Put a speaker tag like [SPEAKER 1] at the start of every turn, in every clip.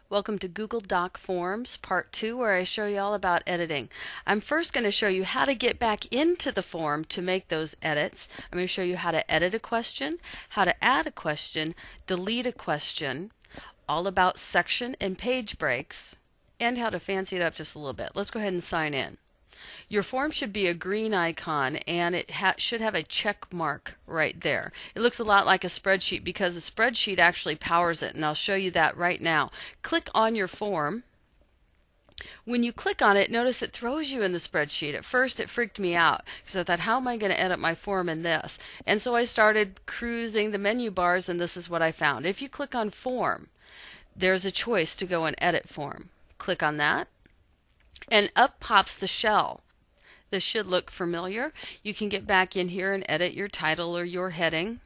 [SPEAKER 1] Welcome to Google Doc Forms Part 2, where I show you all about editing. I'm first going to show you how to get back into the form to make those edits. I'm going to show you how to edit a question, how to add a question, delete a question, all about section and page breaks, and how to fancy it up just a little bit. Let's go ahead and sign in. Your form should be a green icon and it should have a check mark right there. It looks a lot like a spreadsheet because a spreadsheet actually powers it, and I'll show you that right now. Click on your form. When you click on it, notice it throws you in the spreadsheet. At first it freaked me out because I thought, how am I going to edit my form in this? And so I started cruising the menu bars, and this is what I found. If you click on Form, there's a choice to go and edit form. Click on that, and up pops the shell. This should look familiar. You can get back in here and edit your title or your heading.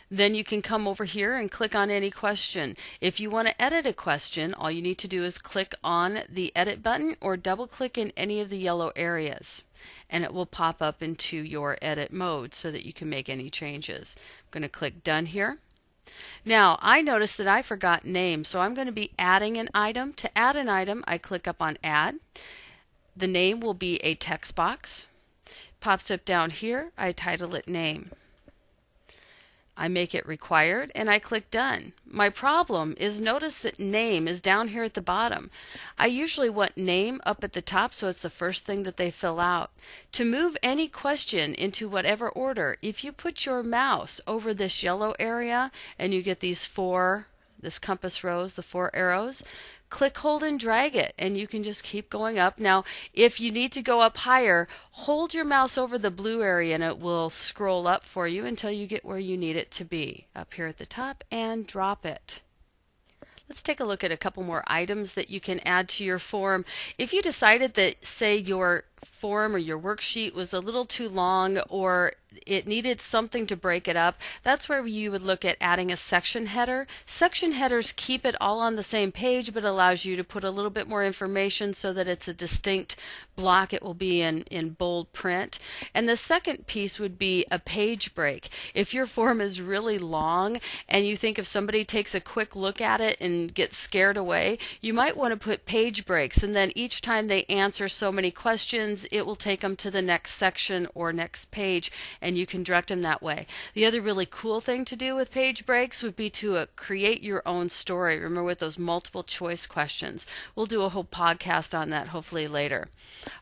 [SPEAKER 1] Then you can come over here and click on any question. If you want to edit a question, all you need to do is click on the edit button or double click in any of the yellow areas, and it will pop up into your edit mode so that you can make any changes. I'm going to click done here. Now I noticed that I forgot name, so I'm going to be adding an item. To add an item, I click up on add. The name will be a text box. Pops up down here. I title it name. I make it required and I click done. My problem is, notice that name is down here at the bottom. I usually want name up at the top so it's the first thing that they fill out. To move any question into whatever order, if you put your mouse over this yellow area and you get this compass rose, the 4 arrows, click, hold, and drag it, and you can just keep going up. Now, if you need to go up higher, hold your mouse over the blue area and it will scroll up for you until you get where you need it to be, up here at the top, and drop it. Let's take a look at a couple more items that you can add to your form. If you decided that, say, your form or your worksheet was a little too long or it needed something to break it up, that's where you would look at adding a section header. Section headers keep it all on the same page but allows you to put a little bit more information so that it's a distinct block. It will be in bold print. And the second piece would be a page break. If your form is really long and you think if somebody takes a quick look at it and gets scared away, you might want to put page breaks, and then each time they answer so many questions, it will take them to the next section or next page, and you can direct them that way. The other really cool thing to do with page breaks would be to create your own story. Remember, with those multiple choice questions. We'll do a whole podcast on that hopefully later.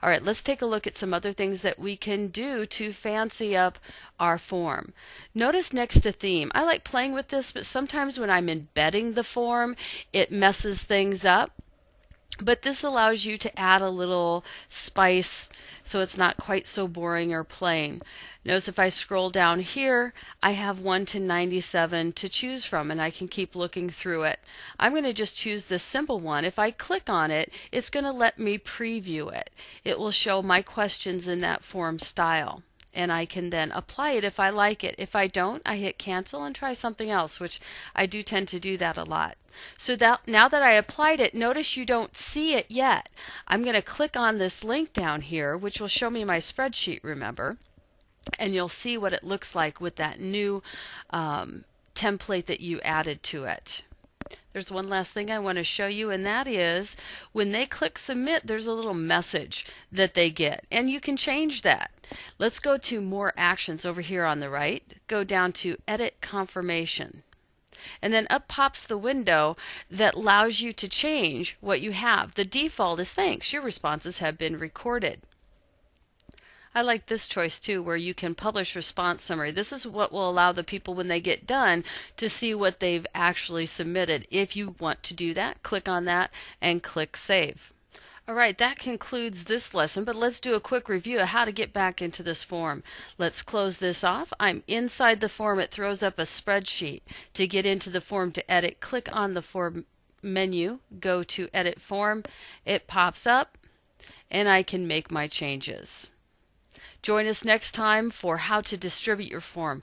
[SPEAKER 1] All right, let's take a look at some other things that we can do to fancy up our form. Notice next to theme. I like playing with this, but sometimes when I'm embedding the form, it messes things up. But this allows you to add a little spice so it's not quite so boring or plain. Notice if I scroll down here, I have 1 to 97 to choose from, and I can keep looking through it. I'm going to just choose this simple one. If I click on it, it's going to let me preview it. It will show my questions in that form style, and I can then apply it if I like it. If I don't, I hit cancel and try something else, which I do tend to do that a lot. So that now that I applied it, notice you don't see it yet. I'm going to click on this link down here, which will show me my spreadsheet, remember, and you'll see what it looks like with that new template that you added to it. There's one last thing I want to show you, and that is when they click submit, there's a little message that they get, and you can change that. Let's go to more actions over here on the right. Go down to edit confirmation. And then up pops the window that allows you to change what you have. The default is thanks, your responses have been recorded. I like this choice too, where you can publish response summary. This is what will allow the people, when they get done, to see what they've actually submitted. If you want to do that, click on that and click save. All right, that concludes this lesson, but let's do a quick review of how to get back into this form. Let's close this off. I'm inside the form. It throws up a spreadsheet. To get into the form to edit, click on the form menu, go to edit form. It pops up, and I can make my changes. Join us next time for how to distribute your form.